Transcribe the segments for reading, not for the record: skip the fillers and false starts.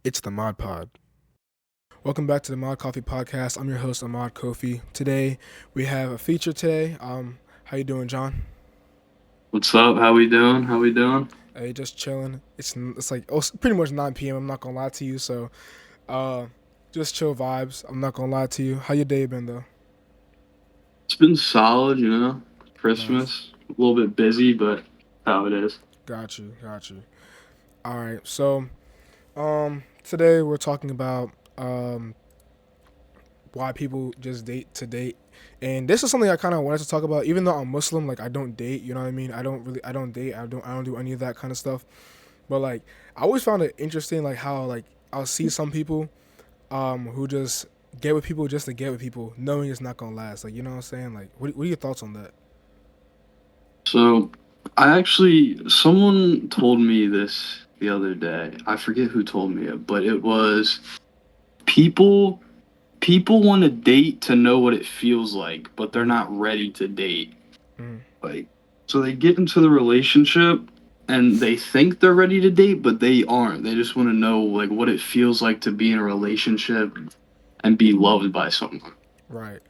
It's the Mod Pod. Welcome back to the Mod Coffee Podcast. I'm your host, Ahmad Coffi. Today we have a feature today. How you doing, John? What's up? How we doing? How we doing? Hey, just chilling. It's like it's pretty much 9 p.m. I'm not gonna lie to you. So, uh, just chill vibes. I'm not gonna lie to you. How your day been though? It's been solid, Nice. Christmas, a little bit busy, but how it is. Got you. Got you. All right. So, today we're talking about why people just date to date. And this is something I kind of wanted to talk about. Even though I'm Muslim, like I don't date. You know what I mean? I don't date. I don't do any of that kind of stuff. But like, I always found it interesting, like how like I'll see some people, who just get with people just to get with people, knowing it's not gonna last. Like, you know what I'm saying? Like, what are your thoughts on that? So, someone told me this the other day. I forget who told me it, but it was people people want to date to know what it feels like, but they're Mm, not ready to date. mm, Like, so they get into the relationship and they think they're ready to date, but they aren't. They just want to know like what it feels like to be in a relationship and be loved by someone. right.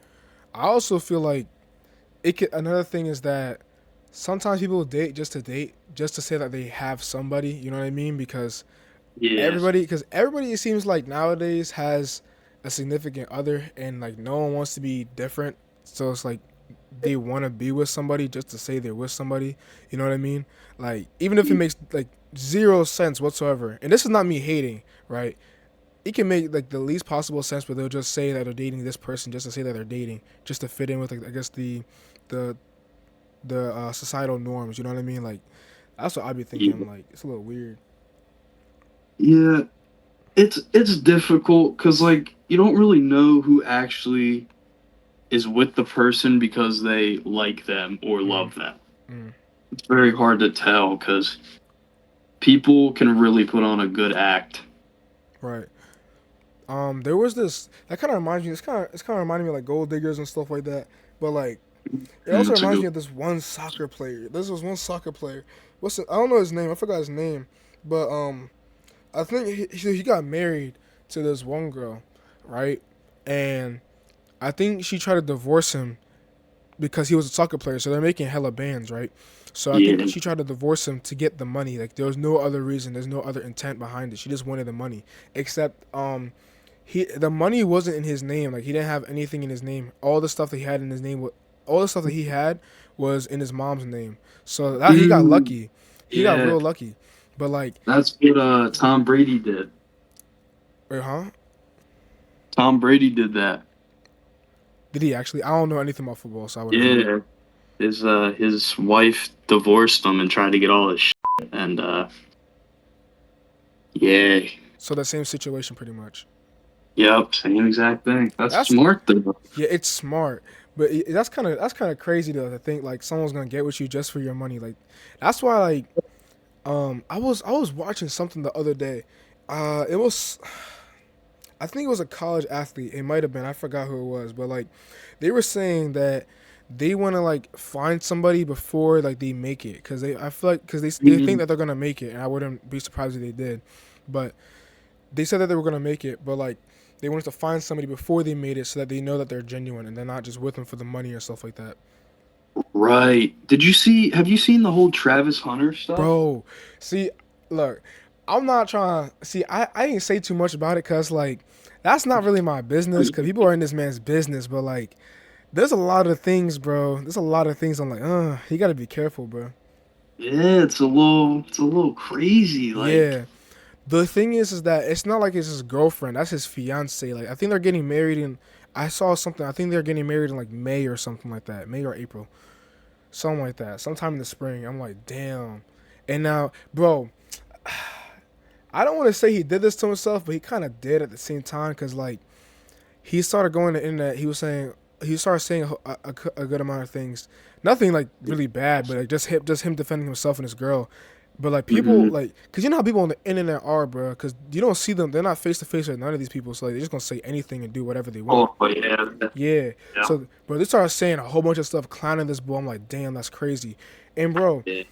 I also feel like it could. Another thing is that sometimes people date just to date, just to say that they have somebody. You know what I mean? Yes. Because everybody it seems like nowadays has a significant other, and like no one wants to be different. So it's like they want to be with somebody just to say they're with somebody. You know what I mean? Like even if it makes like zero sense whatsoever. And this is not me hating, right? It can make like the least possible sense, but they'll just say that they're dating this person just to say that they're dating, just to fit in with like I guess the societal norms. You know what I mean? Like that's what I'd be thinking. I'm Yeah. like, it's a little weird. Yeah. It's difficult because like you don't really know who actually is with the person because they like them or Mm, love them. mm, It's very hard to tell because people can really put on a good act. right. There was this that kind of reminds me. It's kind of reminding me of like gold diggers and stuff like that. But like, it also That's a reminds good. me of this one soccer player. This was one soccer player. I don't know his name. I forgot his name. But I think he got married to this one girl, right? And I think she tried to divorce him because he was a soccer player. So they're making hella bands, right? So I think Yeah. she tried to divorce him to get the money. Like there was no other reason. There's no other intent behind it. She just wanted the money. Except the money wasn't in his name. Like he didn't have anything in his name. All the stuff that he had in his name, all the stuff that he had was in his mom's name. So that he got Mm, lucky. He got yeah. real lucky. But like, That's what Tom Brady did. wait, huh? Tom Brady did that. Did he actually? I don't know anything about football, so I wouldn't know. Yeah. His wife divorced him and tried to get all his shit and yeah. So the same situation, pretty much. Yep, same exact thing. That's That's smart though. Yeah, it's smart, but that's kind of crazy though to think like someone's gonna get with you just for your money. Like that's why like I was watching something the other day. It was I think it was a college athlete. It might have been. I forgot who it was, but like they were saying that they want to like find somebody before like they make it because they I feel like because they think Mm, that they're gonna make it, and I wouldn't be surprised if they did, but they said that they were gonna make it, but like they wanted to find somebody before they made it so that they know that they're genuine and they're not just with them for the money or stuff like that. right. Have you seen the whole Travis Hunter stuff? Bro, see, look, I'm not trying to see. I didn't say too much about it because like that's not really my business because people are in this man's business, but like there's a lot of things, bro. There's a lot of things I'm like, you gotta be careful, bro. Yeah, it's a little crazy. Like, Yeah. The thing is that it's not like it's his girlfriend. That's his fiance. Like I think they're getting married in. I saw something. I think they're getting married in like May or something like that. May or April, something like that. Sometime in the spring. I'm like, damn. And now, bro, I don't want to say he did this to himself, but he kind of did at the same time because like he started going to the internet. He started saying a good amount of things. Nothing like really bad, but like just him defending himself and his girl. But like people mhm. like, cause you know how people on the internet are, bro. Cause you don't see them; they're not face to face with none of these people, so like, they're just gonna say anything and do whatever they want. Oh yeah, Yeah. yeah. So, bro, they started saying a whole bunch of stuff, clowning this boy. I'm like, damn, that's crazy. And bro, Yeah.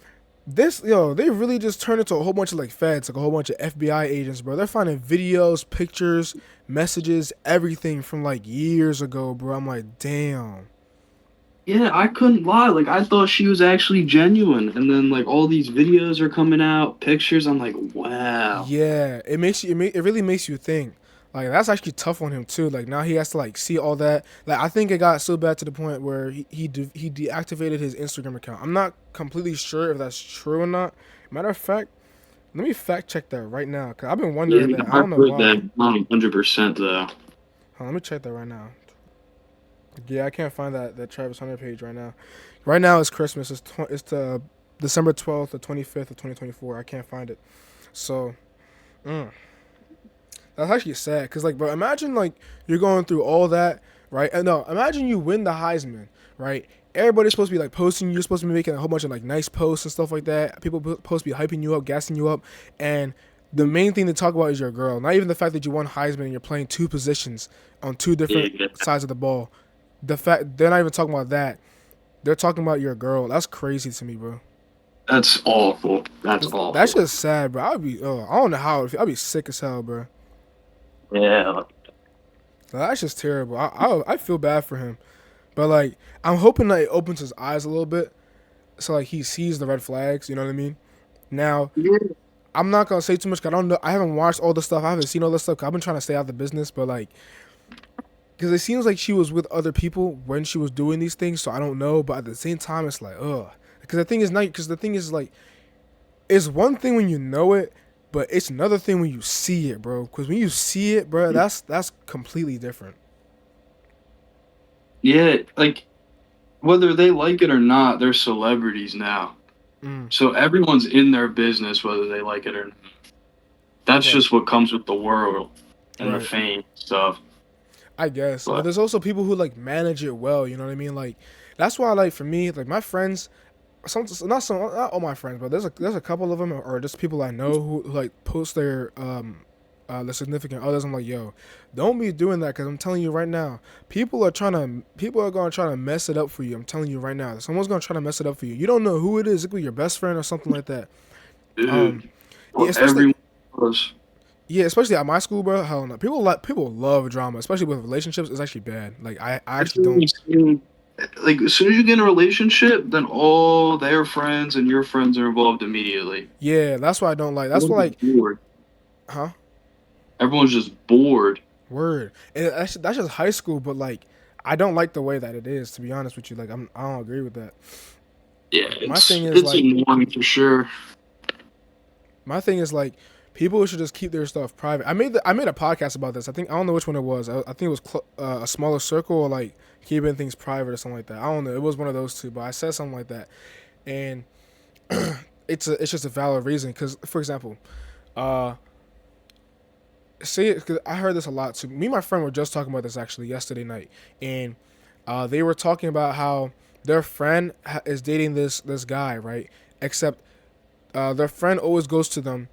They really just turned into a whole bunch of like feds, like a whole bunch of FBI agents, bro. They're finding videos, pictures, messages, everything from like years ago, bro. I'm like, damn. Yeah, I couldn't lie. Like I thought she was actually genuine, and then like all these videos are coming out, pictures. I'm like, wow. Yeah, it makes you. It really makes you think. Like that's actually tough on him too. Like now he has to like see all that. Like I think it got so bad to the point where he deactivated his Instagram account. I'm not completely sure if that's true or not. Matter of fact, let me fact check that right now. Cause I've been Yeah, wondering that. I I've don't know heard why. that. Not 100% though. Let me check that right now. Yeah, I can't find that Travis Hunter page right now. Right now it's Christmas. It's the December 12th or 25th of 2024. I can't find it. So mm, that's actually sad. Cause like, bro, imagine like you're going through all that, right? And no, imagine you win the Heisman, right? Everybody's supposed to be like posting you. You're supposed to be making a whole bunch of like nice posts and stuff like that. People supposed to be hyping you up, gassing you up, and the main thing to talk about is your girl. Not even the fact that you won Heisman and you're playing two positions on two different Yeah, sides of the ball. The fact they're not even talking about that. They're talking about your girl. That's crazy to me, bro. that's awful. That's That's awful. just sad, bro. I'd be, I don't know how. I'd be sick as hell, bro. Yeah. That's just terrible. I feel bad for him, but like I'm hoping that it opens his eyes a little bit, so like he sees the red flags. You know what I mean? Now Yeah. I'm not gonna say too much. 'Cause I don't know. I haven't watched all the stuff. I haven't seen all the stuff. 'Cause I've been trying to stay out of the business, but like because it seems like she was with other people when she was doing these things. So I don't know. But at the same time, it's like ugh. Because the thing is not. Because the thing is like it's one thing when you know it, but it's another thing when you see it, bro. Because when you see it, bro, that's completely different. Yeah, like whether they like it or not, they're celebrities now. Mm, So everyone's in their business whether they like it or not. That's right, just what comes with the world and the right. fame stuff. I guess, but But there's also people who like manage it well. You know what I mean? Like that's why, like for me, like my friends, not all my friends, but there's a couple of them, or just people I know who like post their significant others. I'm like, yo, don't be doing that because I'm telling you right now, people are gonna try to mess it up for you. I'm telling you right now, someone's gonna try to mess it up for you. You don't know who it is. It could be your best friend or something like that. Um, dude, yeah, well, everyone was. especially at my school, bro. Hell no, people love drama, especially with relationships. It's actually bad. Like I It's actually don't. like as soon as you get in a relationship, then all their friends and your friends are involved immediately. Yeah, that's why I don't like. That's why Everyone's just like, bored. huh? Everyone's just bored. Word. And that's just high school, but like, I don't like the way that it is. To be honest with you, like I don't agree with that. Yeah, My thing is it's like annoying for sure. my thing is like people should just keep their stuff private. I made a podcast about this. I don't know which one it was. I think it was a smaller circle or like keeping things private or something like that. I don't know. It was one of those two, but I said something like that, and it's just a valid reason. Because for example, uh, say cause I heard this a lot too. Me and my friend were just talking about this actually yesterday night, and they were talking about how their friend is dating this guy, right? Except their friend always goes to them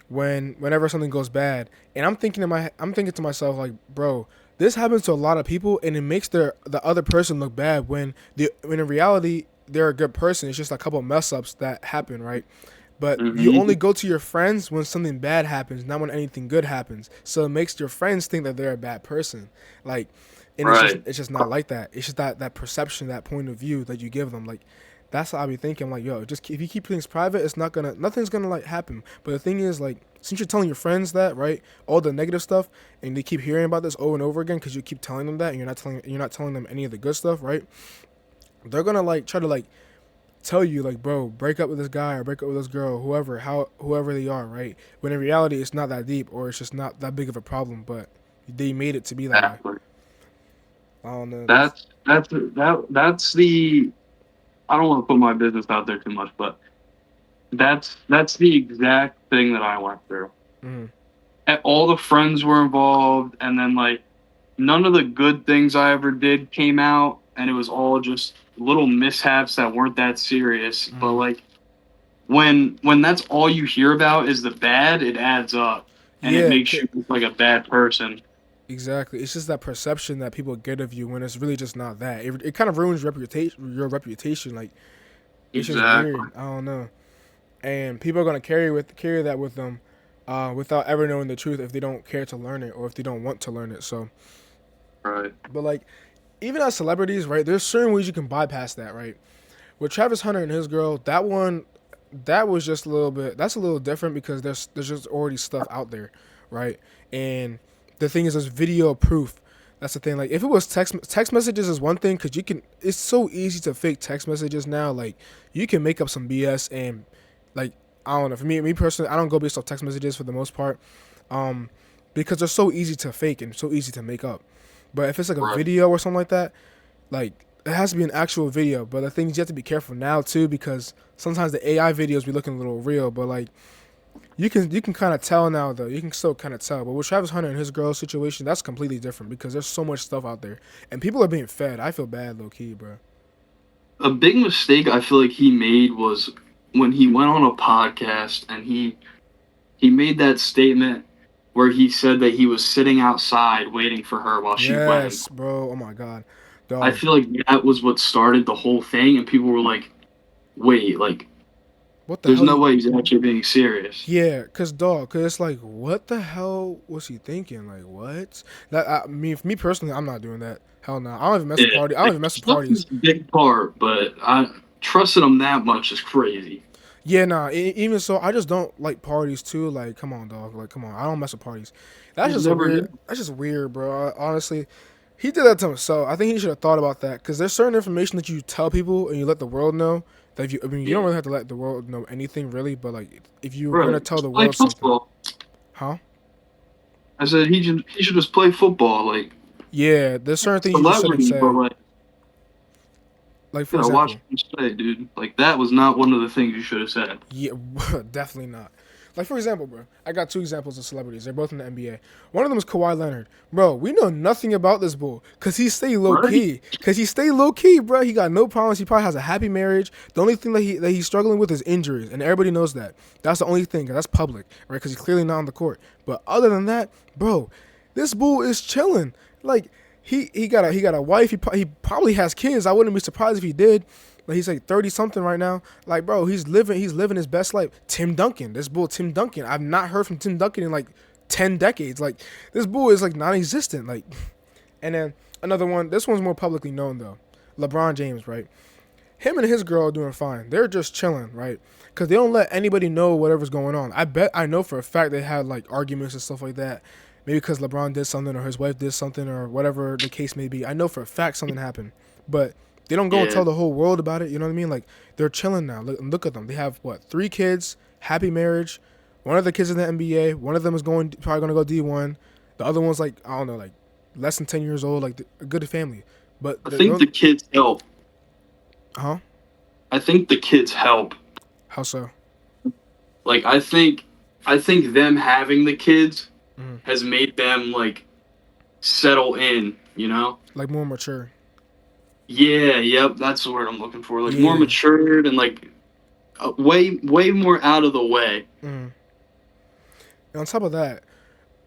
whenever something goes bad, and I'm thinking to myself like, bro, this happens to a lot of people, and it makes the other person look bad when in reality they're a good person. It's just a couple of mess ups that happen, right? But you only Hmm. go to your friends when something bad happens, not when anything good happens. So it makes your friends think that they're a bad person. Like, and Right. it's just not like that. It's just that perception, that point of view that you give them. Like, that's how I be thinking. Like, yo, just if you keep things private, nothing's gonna like happen. But the thing is, like, since you're telling your friends that, right, all the negative stuff, and they keep hearing about this over and over again because you keep telling them that, and you're not telling them any of the good stuff, right? They're gonna like try to like tell you like, bro, break up with this guy or break up with this girl, whoever they are, right? When in reality it's not that deep or it's just not that big of a problem, but they made it to be that way. Exactly. I don't know. That's the. I don't want to put my business out there too much, but that's the exact thing that I went through. Mm, And all the friends were involved, and then like none of the good things I ever did came out, and it was all just little mishaps that weren't that serious. But mm. like when that's all you hear about is the bad, it adds up, and it Yeah, makes you look like a bad person. exactly. It's just that perception that people get of you when it's really just not that. It kind of ruins your reputation. Like it's just Exactly. weird. I don't know. and people are gonna carry that with them, without ever knowing the truth if they don't care to learn it or if they don't want to learn it. So, Right. but like even as celebrities, right? There's certain ways you can bypass that, right? With Travis Hunter and his girl, that one, that was just a little bit. That's a little different because there's just already stuff out there, right? And the thing is, there's video proof. That's the thing. Like if it was text messages is one thing because you can. It's so easy to fake text messages now. Like you can make up some BS and like I don't know. For me personally, I don't go based off text messages for the most part, um, because they're so easy to fake and so easy to make up. But if it's like a Right. video or something like that, like it has to be an actual video. But the thing is, you have to be careful now too because sometimes the AI videos be looking a little real. But like you can kind of tell now though. You can still kind of tell. But with Travis Hunter and his girl situation, that's completely different because there's so much stuff out there and people are being fed. I feel bad, low key, bro. A big mistake I feel like he made was when he went on a podcast and he made that statement where he said that he was sitting outside waiting for her while she went. Yes, bro. Oh my god, I dog. feel like that was what started the whole thing, and people were like, "Wait, like, What the there's hell? no way he's actually being serious." Yeah, cause it's like, what the hell was he thinking? Like, what? That me personally, I'm not doing that. Hell no. I don't even mess with Yeah, party. I don't like, even mess with trust parties. is a big part, but I trusting him that much is crazy. Yeah, nah. Even so, I just don't like parties too. Like, come on, dog. Like, come on. I don't mess with parties. That's You just a never weird. knew. That's just weird, bro. Honestly, he did that to himself. I think he should have thought about that because there's certain information that you tell people and you let the world know. That if you, I mean, you don't Yeah, really have to let the world know anything really, but like if you're gonna right. tell the Just play world something, football. huh? I said he should just play football, like Yeah, there's certain things you just shouldn't celebrity, but say. like Like for you gotta watch example, what you say, dude. Like that was not one of the things you should have said. yeah, definitely not. Like for example, bro, I got two examples of celebrities. They're both in the NBA. One of them is Kawhi Leonard, bro. We know nothing about this bull because he stay low Right? key. Cause he stay low key, bro. He got no problems. He probably has a happy marriage. The only thing that he's struggling with is injuries, and everybody knows that. That's the only thing. 'Cause that's public, right? Because he's clearly not on the court. But other than that, bro, this bull is chilling. Like he got a wife. He probably has kids. I wouldn't be surprised if he did. Like he's like 30 something right now. Like bro, he's living his best life. Tim Duncan, this bull Tim Duncan. I've not heard from Tim Duncan in like 10 decades. Like this bull is like non-existent. Like and then another one. This one's more publicly known though. LeBron James, right? Him and his girl are doing fine. They're just chilling, right? Because they don't let anybody know whatever's going on. I know for a fact they had like arguments and stuff like that. Maybe because LeBron did something or his wife did something or whatever the case may be. I know for a fact something happened. But they don't go and Yeah. tell the whole world about it. You know what I mean? Like they're chilling now. Look at them. They have what, 3 kids, happy marriage. One of the kids in the NBA. One of them is probably going to go D1. The other one's like I don't know, like less than 10 years old. Like a good family. But I think they're the kids help. huh? I think the kids help. How so? Like I think them having the kids Mm. has made them like settle in, you know? Like more mature. Yeah, yep, that's the word I'm looking for. Like more Yeah. matured and like way more out of the way. Mm. And on top of that,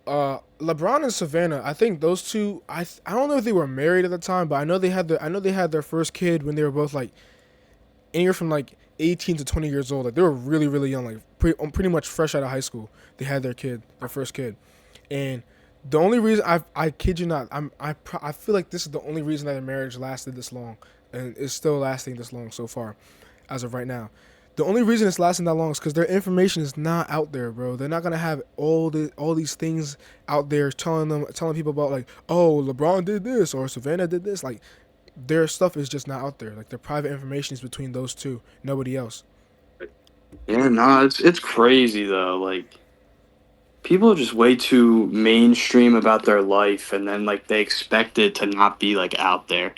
LeBron and Savannah, I think those two. I don't know if they were married at the time, but I know they had their first kid when they were both like anywhere from like 18 to 20 years old. Like they were really really young, like pretty much fresh out of high school. They had their first kid, and the only reason I kid you not, I feel like this is the only reason that their marriage lasted this long, and is still lasting this long so far, as of right now. The only reason it's lasting that long is because their information is not out there, bro. They're not gonna have all these things out there telling people about like, oh, LeBron did this or Savannah did this. Like their stuff is just not out there. Like their private information is between those two, nobody else. Yeah, no, it's crazy though. Like people are just way too mainstream about their life and then like they expect it to not be like out there.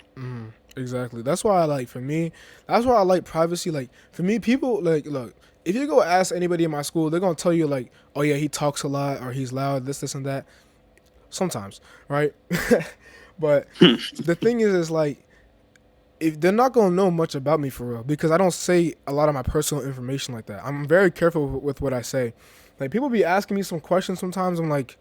Exactly. That's why I like for me. That's why I like privacy. Like for me, people like look. If you go ask anybody in my school, they're gonna tell you like, oh yeah, he talks a lot or he's loud, this and that. Sometimes, right? But the thing is like if they're not gonna know much about me for real because I don't say a lot of my personal information like that. I'm very careful with what I say. Like people be asking me some questions sometimes. I'm like,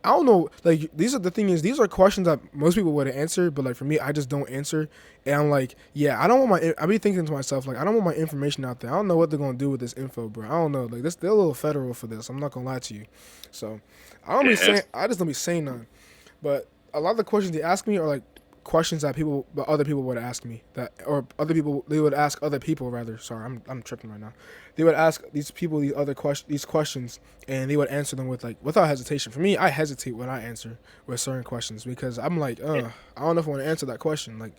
I don't know. Like these are the thing is these are questions that most people would answer, but like for me, I just don't answer. And I'm like, yeah, I don't want my. I be thinking to myself like, I don't want my information out there. I don't know what they're gonna do with this info, bro. I don't know. Like this, they're a little federal for this. I'm not gonna lie to you. So I don't be Yeah. saying. I just don't be saying none. But a lot of the questions they ask me are like questions that people, that other people would ask me that, or other people they would ask other people rather. Sorry, I'm tripping right now. They would ask these people these questions, and they would answer them with like without hesitation. For me, I hesitate when I answer with certain questions because I'm like, I don't know if I want to answer that question. Like,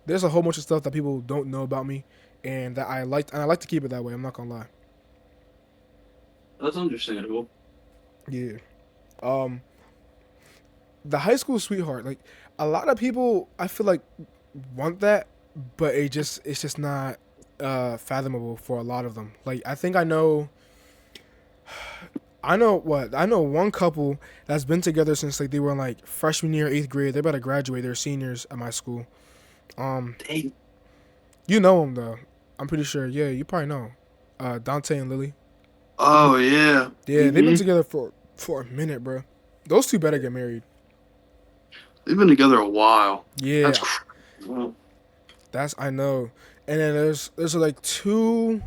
there's a whole bunch of stuff that people don't know about me, and that I like to keep it that way. I'm not gonna lie. That's understandable. Yeah. Um, the high school sweetheart, like a lot of people, I feel like want that, but it's just not fathomable for a lot of them. Like I think I know one couple that's been together since like they were in like freshman year, 8th grade. They're about to graduate. They're seniors at my school. Um, Dang. you know them though. I'm pretty sure. Yeah, you probably know. Dante and Lily. Oh yeah. Yeah, they've been together for a minute, bro. Those two better get married. They've been together a while. That's Yeah, well, that's I know. And then there's like two.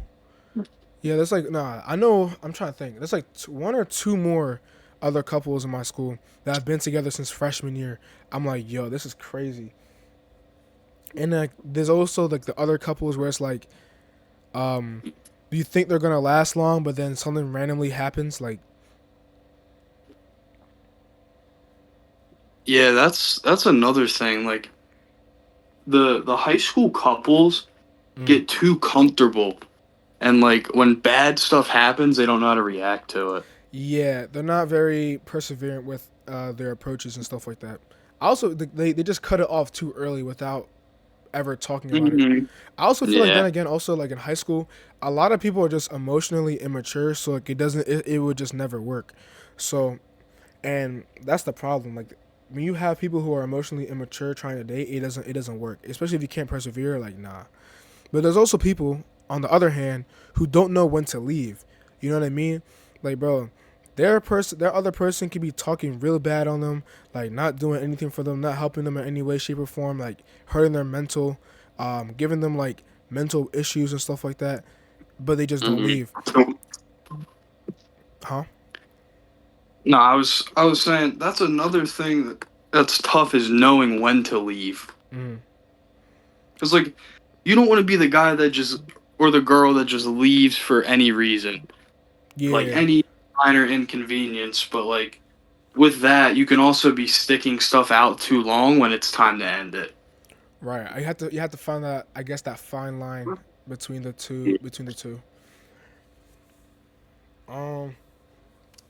Yeah, there's like nah. I know. I'm trying to think. There's like one or two more other couples in my school that have been together since freshman year. I'm like, yo, this is crazy. And like, there's also like the other couples where it's like, um, you think they're gonna last long, but then something randomly happens. Like, yeah, that's another thing. Like the high school couples mm, get too comfortable, and like when bad stuff happens, they don't know how to react to it. yeah, they're not very perseverant with their approaches and stuff like that. Also, they just cut it off too early without ever talking about it. Hmm. I also feel like then Yeah. again, also like in high school, a lot of people are just emotionally immature, so like it would just never work. So, and that's the problem. Like when you have people who are emotionally immature trying to date, it doesn't work. Especially if you can't persevere. Like nah. But there's also people on the other hand who don't know when to leave. You know what I mean? Like bro, their other person could be talking real bad on them, like not doing anything for them, not helping them in any way, shape, or form, like hurting their mental, giving them like mental issues and stuff like that. But they just don't Hmm. leave, huh? No, I was saying that's another thing that's tough is knowing when to leave. Mm. Because like you don't want to be the guy that just or the girl that just leaves for any reason, like Yeah, any minor inconvenience. But like with that, you can also be sticking stuff out too long when it's time to end it. right. You have to find that, I guess, that fine line between the two. Um,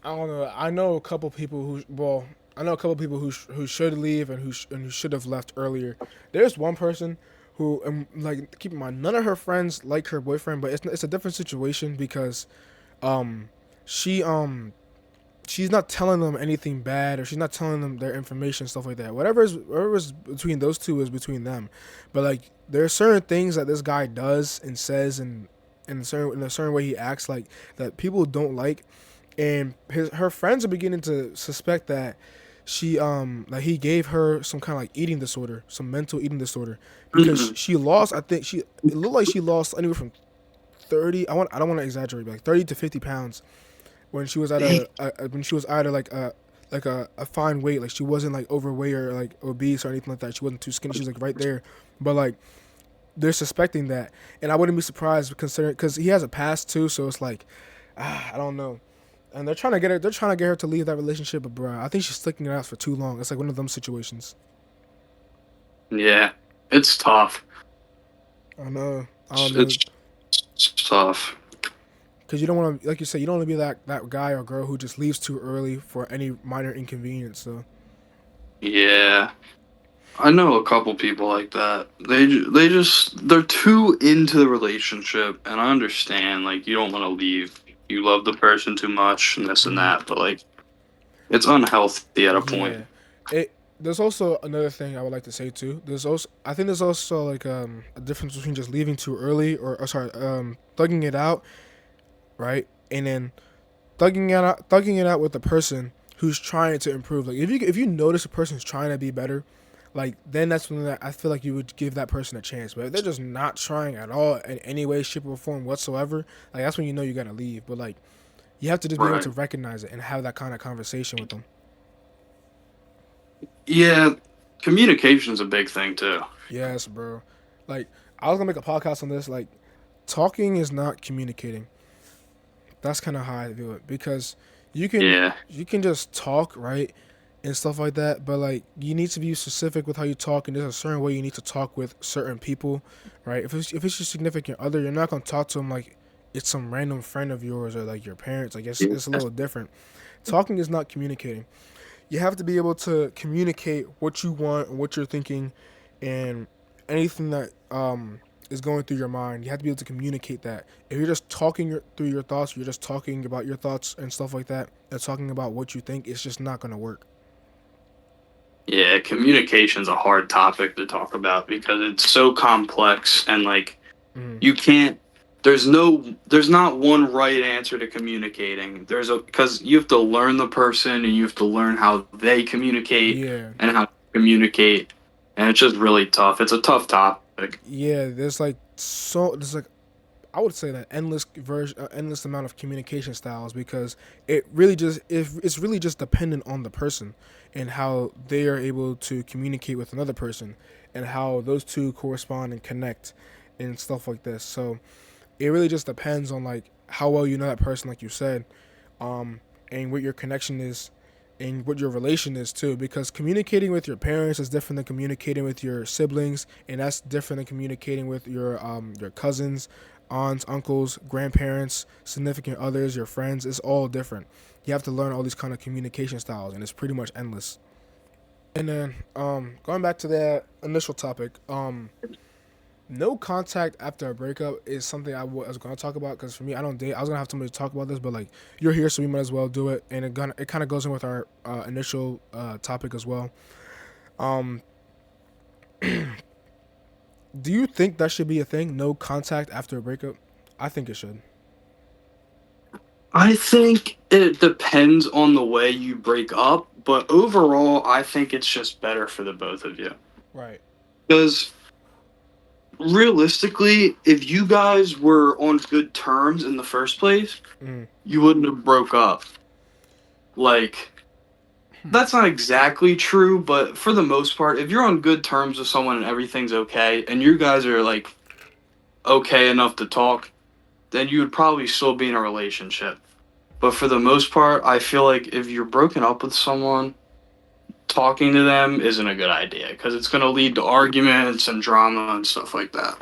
I don't know. I know a couple people who well, I know a couple people who should leave and who should have left earlier. There's one person who, like, keep in mind, none of her friends like her boyfriend, but it's a different situation because um she she's not telling them anything bad or she's not telling them their information, stuff like that. Whatever is between those two is between them. But like there are certain things that this guy does and says and in a certain way he acts like that people don't like, and her friends are beginning to suspect that that he gave her some kind of like eating disorder, some mental eating disorder, because Mhm. she lost. I think it looked like she lost anywhere from 30. I don't want to exaggerate, but like 30 to 50 pounds when she was at Dang. when she was at a fine weight. Like she wasn't like overweight or like obese or anything like that. She wasn't too skinny. She was like right there, but like they're suspecting that, and I wouldn't be surprised considering because he has a past too. So it's like I don't know. And they're trying to get her. They're trying to get her to leave that relationship, but bro, I think she's sticking it out for too long. It's like one of them situations. Yeah, it's tough. I don't know. I It's, don't know. it's, it's tough. Because you don't want to, like you said, you don't want to be that guy or girl who just leaves too early for any minor inconvenience. So Yeah, I know a couple people like that. They're too into the relationship, and I understand like you don't want to leave. You love the person too much, and this and mm, that, but like it's unhealthy at a point. yeah, it. There's also another thing I would like to say too. I think there's also like a difference between just leaving too early or sorry, thugging it out, right? And then thugging it out with the person who's trying to improve. Like if you notice a person's trying to be better, like then that's when I feel like you would give that person a chance. But if they're just not trying at all in any way, shape, or form whatsoever, like that's when you know you gotta leave. But like you have to just be able Right. to recognize it and have that kind of conversation with them. Yeah, communication's a big thing too. Yes, bro. Like I was gonna make a podcast on this. Like talking is not communicating. That's kind of how I view it because you can Yeah. you can just talk, right, and stuff like that, but like you need to be specific with how you talk, and there's a certain way you need to talk with certain people, right? If it's your significant other, you're not gonna talk to them like it's some random friend of yours or like your parents. Like it's a little different. Talking is not communicating. You have to be able to communicate what you want and what you're thinking, and anything that is going through your mind. You have to be able to communicate that. If you're just talking through your thoughts, you're just talking about your thoughts and stuff like that, and talking about what you think, it's just not gonna work. Yeah, communication's a hard topic to talk about because it's so complex and like Mm. you can't there's not one right answer to communicating. There's a because you have to learn the person and you have to learn how they communicate Yeah, and how to communicate and it's just really tough. It's a tough topic. yeah. There's like I would say that endless amount of communication styles because it's really just dependent on the person and how they are able to communicate with another person and how those two correspond and connect and stuff like this. So it really just depends on like how well you know that person, like you said, um, and what your connection is and what your relation is too. Because communicating with your parents is different than communicating with your siblings, and that's different than communicating with your cousins, aunts, uncles, grandparents, significant others, your friends. It's all different. You have to learn all these kind of communication styles, and it's pretty much endless. And then going back to that initial topic, no contact after a breakup is something was going to talk about because for me, I don't date. I was going to have somebody to talk about this, but like you're here, so we might as well do it. And it kind of goes in with our initial topic as well. Um, do you think that should be a thing? No contact after a breakup? I think it should. I think it depends on the way you break up, but overall I think it's just better for the both of you. Right. Because realistically, if you guys were on good terms in the first place, Mm. you wouldn't have broke up. Like Hmm. that's not exactly true, but for the most part, if you're on good terms with someone and everything's okay, and you guys are like okay enough to talk, then you would probably still be in a relationship. But for the most part, I feel like if you're broken up with someone, talking to them isn't a good idea because it's going to lead to arguments and drama and stuff like that.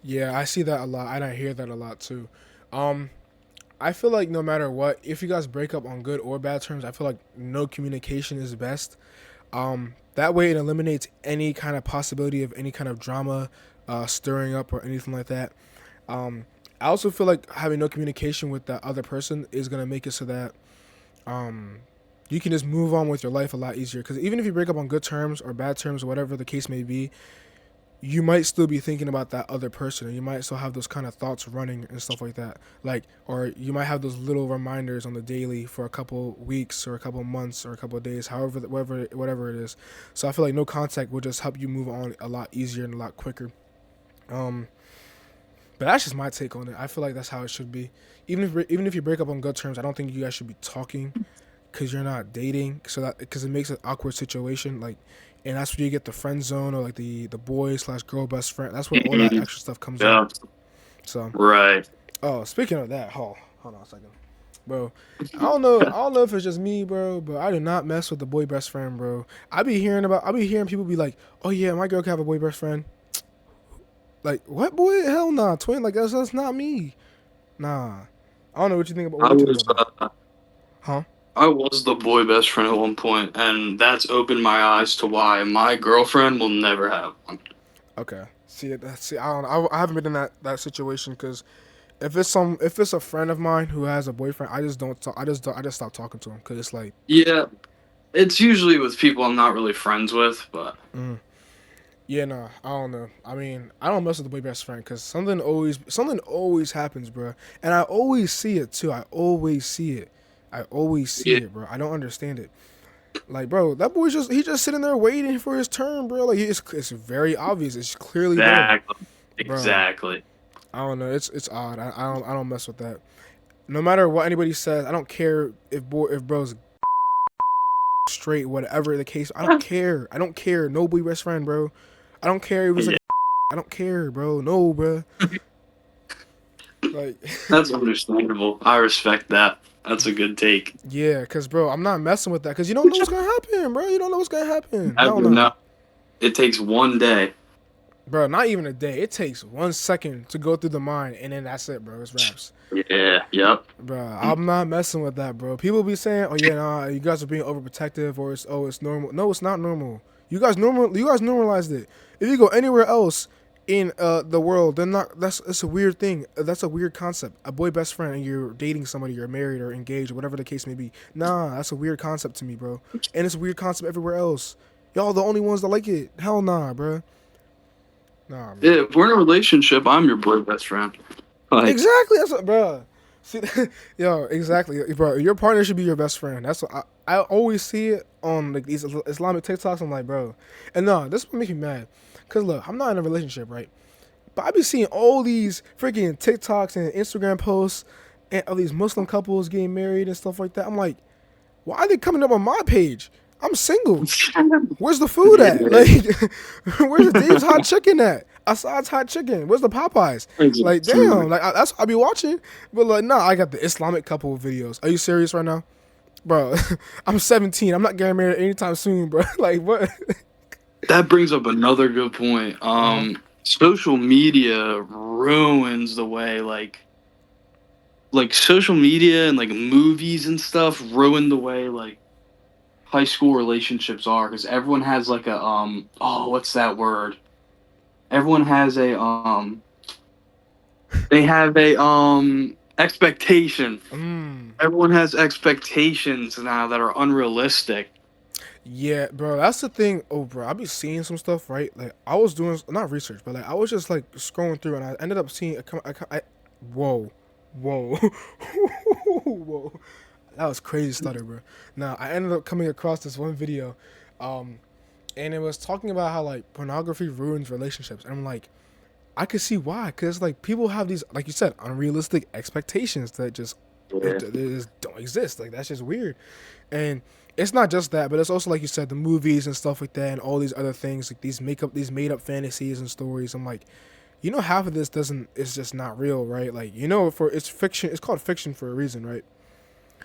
Yeah, I see that a lot. I hear that a lot too. Um, I feel like no matter what, if you guys break up on good or bad terms, I feel like no communication is best. That way, it eliminates any kind of possibility of any kind of drama, stirring up or anything like that. Um, I also feel like having no communication with that other person is gonna make it so that um, you can just move on with your life a lot easier. Because even if you break up on good terms or bad terms, or whatever the case may be, you might still be thinking about that other person, and you might still have those kind of thoughts running and stuff like that. Like, or you might have those little reminders on the daily for a couple weeks or a couple months or a couple days, however, whatever it is. So I feel like no contact will just help you move on a lot easier and a lot quicker. Um, but that's just my take on it. I feel like that's how it should be. Even if you break up on good terms, I don't think you guys should be talking because you're not dating. So that because it makes an awkward situation. Like, and that's where you get the friend zone or like the boy slash girl best friend. That's where all that Mhm. extra stuff comes in. Yeah, So, right. oh, speaking of that, hold on a second, bro. I don't know if it's just me, bro, but I do not mess with the boy best friend, bro. I be hearing people be like, oh yeah, my girl can have a boy best friend. Like, what boy? Hell nah, twin. Like that's not me. Nah. I don't know what you think about. What I you think was about that? Huh? I was the boy best friend at one point, and that's opened my eyes to why my girlfriend will never have one. Okay. See, I don't. I haven't been in that situation because if it's a friend of mine who has a boyfriend, I just don't. Talk, I just don't, I just stop talking to him because it's like, Yeah, it's usually with people I'm not really friends with, but mm, yeah, nah. I don't know. I mean, I don't mess with the boy best friend because something always happens, bro. And I always see it too. I always see it. I always see Yeah, it, bro. I don't understand it. Like, bro, that boy's just sitting there waiting for his turn, bro. Like, it's very obvious. It's clearly there, exactly. bro. Exactly. I don't know. It's odd. I don't mess with that. No matter what anybody says, I don't care if bro's straight, whatever the case. I don't care. I don't care. Nobody best friend, bro. I don't care. It was like Yeah, I don't care, bro. No, bro. Like, that's understandable. I respect that. That's a good take. yeah, cause bro, I'm not messing with that. Cause you don't know what's gonna happen, bro. You don't know what's gonna happen. Hell Never no, know. It takes one day. bro. Not even a day. It takes 1 second to go through the mind, and then that's it, bro. It's raps. Yeah. Yep. Bro, I'm not messing with that, bro. People be saying, "Oh yeah, nah, you guys are being overprotective," or it's normal." No, it's not normal. You guys normalized it. If you go anywhere else in the world, then not. It's a weird thing. That's a weird concept. A boy best friend, and you're dating somebody, you're married or engaged, or whatever the case may be. Nah, that's a weird concept to me, bro. And it's a weird concept everywhere else. Y'all the only ones that like it. Hell nah, bro. Nah, man. Yeah, if we're in a relationship, I'm your boy best friend. Like, Exactly. That's what, bro. See, yo, exactly, bro. Your partner should be your best friend. That's what I always see it on like these Islamic TikToks. I'm like, bro, and no, this would make me mad. Cause look, I'm not in a relationship, right? But I be seeing all these freaking TikToks and Instagram posts and of these Muslim couples getting married and stuff like that. I'm like, why are they coming up on my page? I'm single. Where's the food at? yeah, Like, where's the Dave's hot chicken at? Assad's hot chicken. Where's the Popeyes? brings up Like, damn. food. Like, that's what I be watching. But like, nah, I got the Islamic couple videos. Are you serious right now, bro? I'm 17. I'm not getting married anytime soon, bro. Like, what? That brings up another good point. Uh-huh. Social media ruins the way like social media and like movies and stuff ruin the way like high school relationships are because everyone has like a oh what's that word? Everyone has a they have a expectation. Mm. Everyone has expectations now that are unrealistic. Yeah, bro. That's the thing. Oh, bro. I be seeing some stuff, right? Like, I was doing not research, but like I was just like scrolling through, and I ended up seeing whoa, whoa, whoa. That was crazy stutter, bro. Now I ended up coming across this one video, um, and it was talking about how like pornography ruins relationships, and I'm like, I could see why, because like people have these, like you said, unrealistic expectations that just Yeah. they just don't exist. Like that's just weird, and it's not just that, but it's also like you said, the movies and stuff like that, and all these other things, like these made up fantasies and stories. I'm like, half of this doesn't is just not real, right? Like for it's fiction. It's called fiction for a reason, right?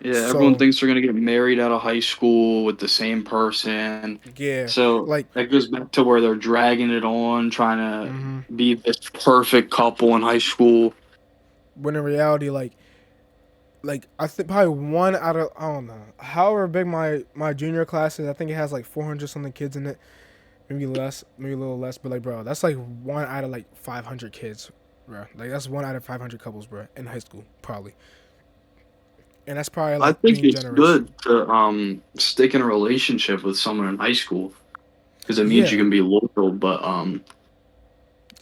Yeah, everyone So thinks they're gonna get married out of high school with the same person. yeah, So like. that goes back to where they're dragging it on, trying to Mhm. be this perfect couple in high school. When in reality, like I think probably one out of I don't know. However big my junior class is, I think it has like 400 something kids in it, maybe less, maybe a little less. But like, bro, that's like one out of like 500 kids, bro. Like that's one out of 500 couples, bro, in high school probably. And that's probably I like think being it's generous. good to stick in a relationship with someone in high school because it means you Yeah, can be loyal. But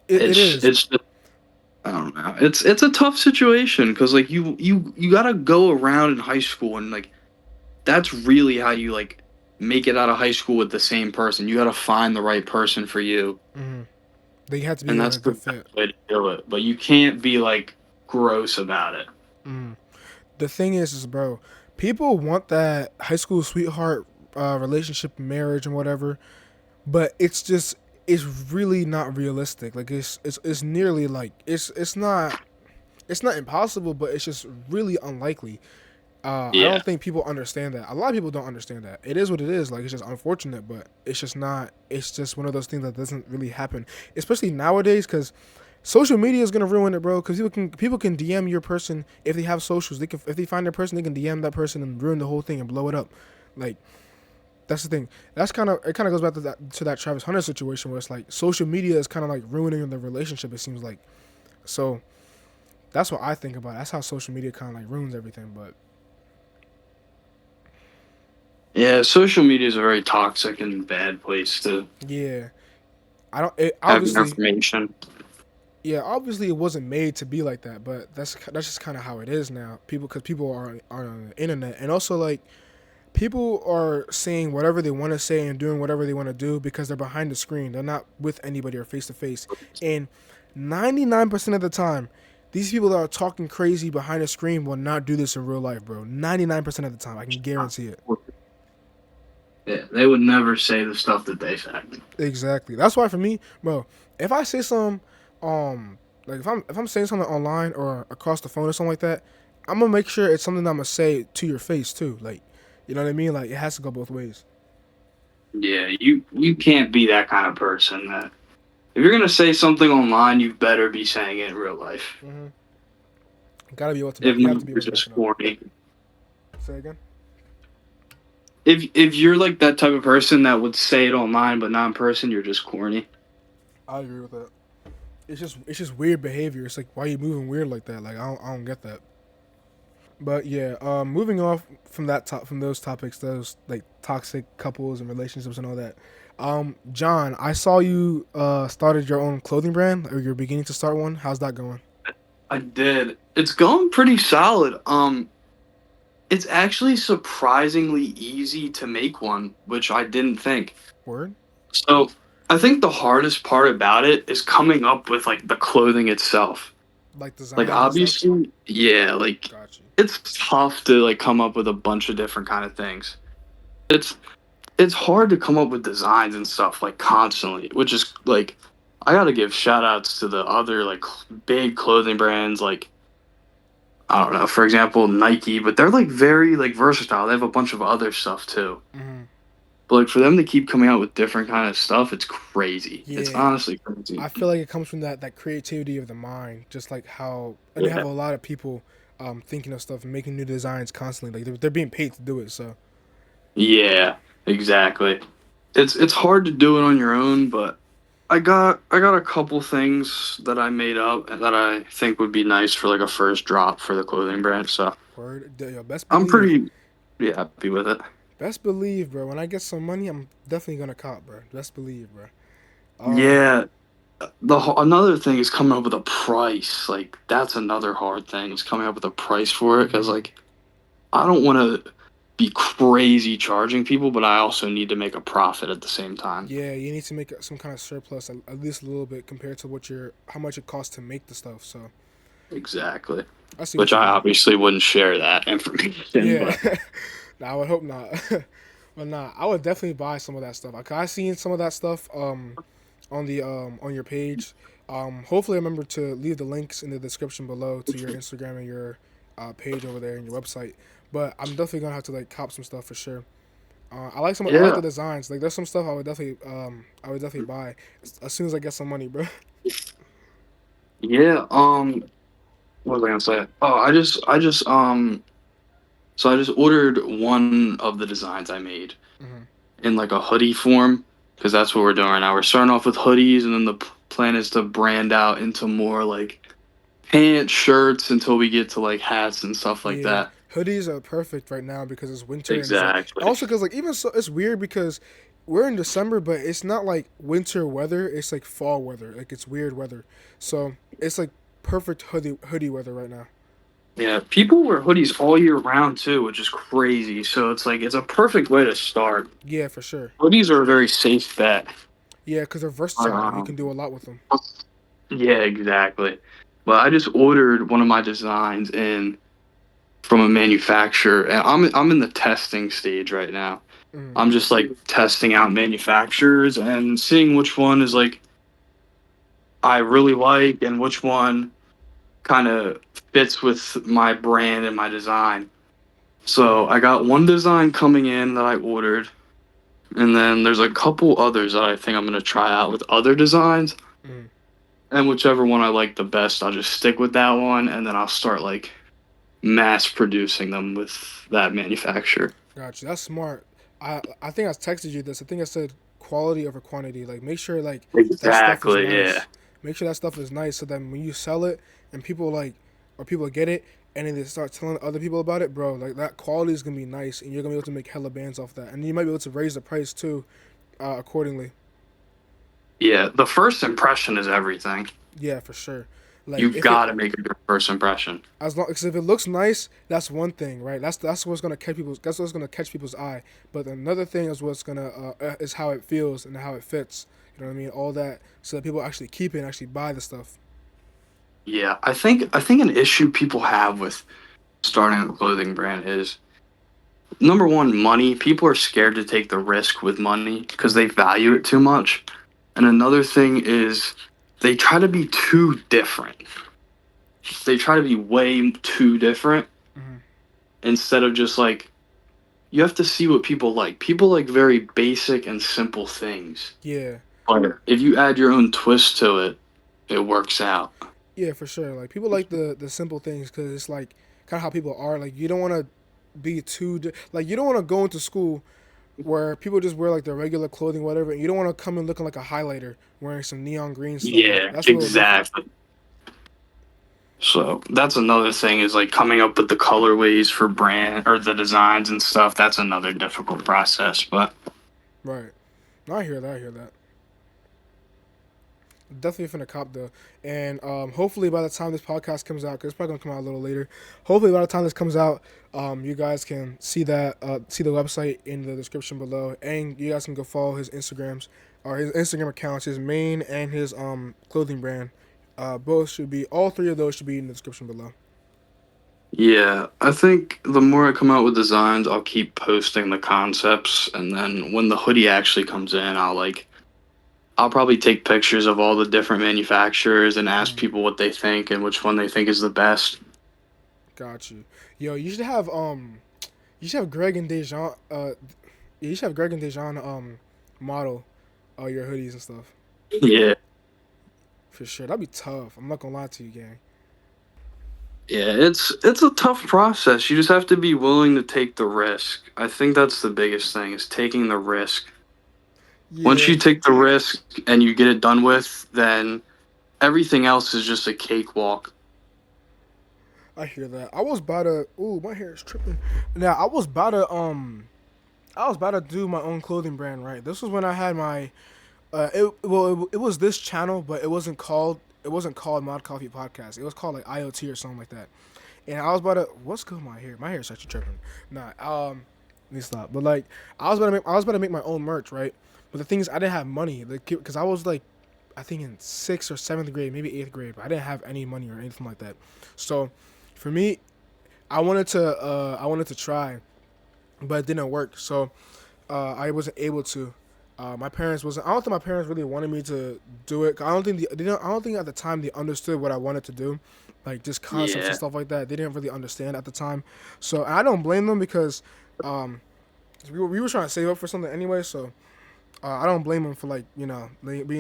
it is. it's just, I don't know. It's a tough situation because like you gotta go around in high school and like that's really how you like make it out of high school with the same person. You gotta find the right person for you, Mm-hmm. They have to and be like that's a the good best fit. way to do it. But you can't be like gross about it. Mm. The thing is, bro, people want that high school sweetheart relationship, marriage, and whatever, but it's really not realistic. Like it's nearly like it's not impossible, but it's just really unlikely. I Yeah, don't think people understand that. A lot of people don't understand that. It is what it is. Like it's just unfortunate, but it's just not. It's just one of those things that doesn't really happen, especially nowadays, because social media is gonna ruin it, bro. Because people can DM your person if they have socials. They can if they find their person, they can DM that person and ruin the whole thing and blow it up. Like that's the thing. It kind of goes back to that Travis Hunter situation where it's like social media is kind of like ruining the relationship. It seems like so. That's what I think about. That's how social media kind of like ruins everything. But yeah. Social media is a very toxic and bad place to yeah, I don't. It, have your obviously, information. Yeah, obviously it wasn't made to be like that, but that's just kind of how it is now. People, because people are on the internet, and also like people are saying whatever they want to say and doing whatever they want to do because they're behind the screen. They're not with anybody or face to face. And 99% of the time, these people that are talking crazy behind the screen will not do this in real life, bro. 99% of the time, I can guarantee it. Yeah, they would never say the stuff that they said. Exactly. That's why for me, bro, if I say some, um, like if I'm saying something online or across the phone or something like that, I'm gonna make sure it's something I'm gonna say to your face too. Like, you know what I mean? Like it has to go both ways. Yeah, you can't be that kind of person. That if you're gonna say something online, you better be saying it in real life. Mm-hmm. Gotta be able to If back. You have not, to be you're able to back just it up. corny. Say again. If you're like that type of person that would say it online but not in person, you're just corny. I agree with that. It's just weird behavior. It's like why are you moving weird like that? Like I don't get that. But yeah, moving off from from those topics, those like toxic couples and relationships and all that. John, I saw you started your own clothing brand, or you're beginning to start one. How's that going? I did. It's going pretty solid. It's actually surprisingly easy to make one, which I didn't think. Word? So I think the hardest part about it is coming up with like the clothing itself. Like Like designs and stuff? obviously, yeah, like Got you. it's tough to like come up with a bunch of different kind of things. It's it's hard to come up with designs and stuff like constantly, which is like I gotta give shout outs to the other like big clothing brands like I don't know, for example, Nike, but they're like very like versatile. They have a bunch of other stuff too. Hmm. But like for them to keep coming out with different kind of stuff, it's crazy. It's Yeah, honestly crazy. I feel like it comes from that creativity of the mind, just like how, and they have Yeah. a lot of people thinking of stuff and making new designs constantly. Like they're being paid to do it. So Yeah, exactly. It's hard to do it on your own, but I got a couple things that I made up that I think would be nice for like a first drop for the clothing brand. So word, yo, best I'm believe. pretty happy with it. Best believe, bro. When I get some money, I'm definitely gonna cop, bro. Best believe, bro. Um, Yeah, another thing is coming up with a price. Like that's another hard thing is coming up with a price for it because mhm. like I don't want to be crazy charging people, but I also need to make a profit at the same time. Yeah, you need to make some kind of surplus, at least a little bit, compared to how much it costs to make the stuff. So Exactly. I see Which what you I mean. obviously wouldn't share that information, Yeah, but nah, I would hope not. But nah, I would definitely buy some of that stuff. I seen some of that stuff on the on your page. Hopefully, I remember to leave the links in the description below to your Instagram and your page over there and your website. But I'm definitely gonna have to like cop some stuff for sure. I like yeah, the designs. Like there's some stuff I would definitely buy as soon as I get some money, bro. yeah. What was I gonna say? Oh, so I just ordered one of the designs I made Hmm. in like a hoodie form because that's what we're doing right now. We're starting off with hoodies, and then the plan is to brand out into more like pants, shirts until we get to like hats and stuff like Yeah, that. hoodies are perfect right now because it's winter and it's like Exactly. also because like even so it's weird because we're in December but it's not like winter weather. It's like fall weather. Like it's weird weather. So it's like perfect hoodie weather right now. Yeah, people wear hoodies all year round too, which is crazy. So it's like it's a perfect way to start. Yeah, for sure. Hoodies are a very safe bet. Yeah, because they're versatile. You can Um, do a lot with them. yeah, exactly. Well, I just ordered one of my designs in from a manufacturer, and I'm in the testing stage right now. Mm. I'm just like testing out manufacturers and seeing which one is like I really like and which one kind of fits with my brand and my design. So Yeah. I got one design coming in that I ordered, and then there's a couple others that I think I'm gonna try out with other designs. Mm. And whichever one I like the best, I'll just stick with that one, and then I'll start like mass producing them with that manufacturer. Gotcha. That's smart. I think I texted you this. I think I said quality over quantity. Like make sure like that stuff is Exactly. Yeah. nice. Make sure that stuff is nice so that when you sell it and people like or people get it and then they start telling other people about it, bro, like that quality is gonna be nice and you're gonna be able to make hella bands off that. And you might be able to raise the price too, accordingly. Yeah, the first impression is everything. Yeah, for sure. Like You've if it got to make a good first impression. as long because if it looks nice, that's one thing, right? That's what's gonna catch people's that's what's gonna catch people's eye. But another thing is what's gonna is how it feels and how it fits. You know what I mean? All that so that people actually keep it and actually buy the stuff. Yeah, I think an issue people have with starting a clothing brand is number one, money. People are scared to take the risk with money because Mm-hmm. they value it too much. And another thing is they try to be too different. They try to be way too different Mm-hmm. instead of just like you have to see what people like. People like very basic and simple things. Yeah, But if you add your own twist to it, it works out. yeah, for sure. Like people like the simple things because it's like kind of how people are. Like you don't want to be like you don't want to go into school where people just wear like their regular clothing, whatever. And you don't want to come in looking like a highlighter wearing some neon green stuff. Like Yeah, that's a little different. exactly. So that's another thing is like coming up with the colorways for brand or the designs and stuff. That's another difficult process. But Right. No, I hear that. I hear that. Definitely finna cop though, and hopefully by the time this podcast comes out, because it's probably gonna come out a little later. Hopefully by the time this comes out, you guys can see that see the website in the description below, and you guys can go follow his Instagrams or his Instagram accounts, his main and his clothing brand. Both should be all three of those should be in the description below. yeah, I think the more I come out with designs, I'll keep posting the concepts, and then when the hoodie actually comes in, I'll probably take pictures of all the different manufacturers and ask Mm, people what they think and which one they think is the best. got you. Yo, you should have Greg and Dejan you should have Greg and Dejan model your hoodies and stuff. Yeah. For sure. That'd be tough. I'm not gonna lie to you, gang. Yeah, it's a tough process. You just have to be willing to take the risk. I think that's the biggest thing is taking the risk. Once Yeah, you take the risk and you get it done with, then everything else is just a cakewalk. I hear that. I was about to. Ooh, my hair is tripping. Now I was about to. I was about to do my own clothing brand. Right. This was when I had my. It was this channel, but it wasn't called. It wasn't called Mod Coffee Podcast. It was called like IoT or something like that. And I was about to. What's good with my hair? My hair is actually tripping. Nah. Let me stop. But like, I was about to make my own merch, right? But the thing is, I didn't have money, because I was like, I think in sixth or seventh grade, maybe eighth grade, but I didn't have any money or anything like that. So, for me, I wanted to try, but it didn't work. So, I wasn't able to. My parents wasn't. I don't think my parents really wanted me to do it. I don't think they don't. I don't think at the time they understood what I wanted to do, like just concepts and Yeah. stuff like that. They didn't really understand at the time. So I don't blame them because um, we were trying to save up for something anyway. So I don't blame them for like being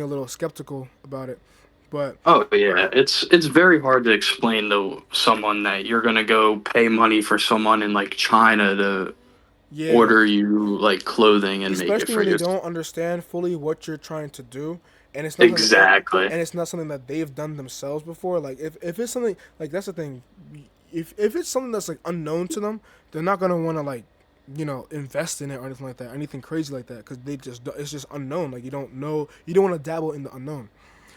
a little skeptical about it. But Oh yeah, it's very hard to explain to someone that you're gonna go pay money for someone in like China to yeah, like order you like clothing and make it especially for when they you. don't understand fully what you're trying to do, and it's not something Exactly. and it's not something that they've done themselves before. Like if it's something like that's the thing, if it's something that's like unknown to them, they're not gonna want to like invest in it or anything like that, anything crazy like that, because it's just unknown. Like you don't know, you don't want to dabble in the unknown.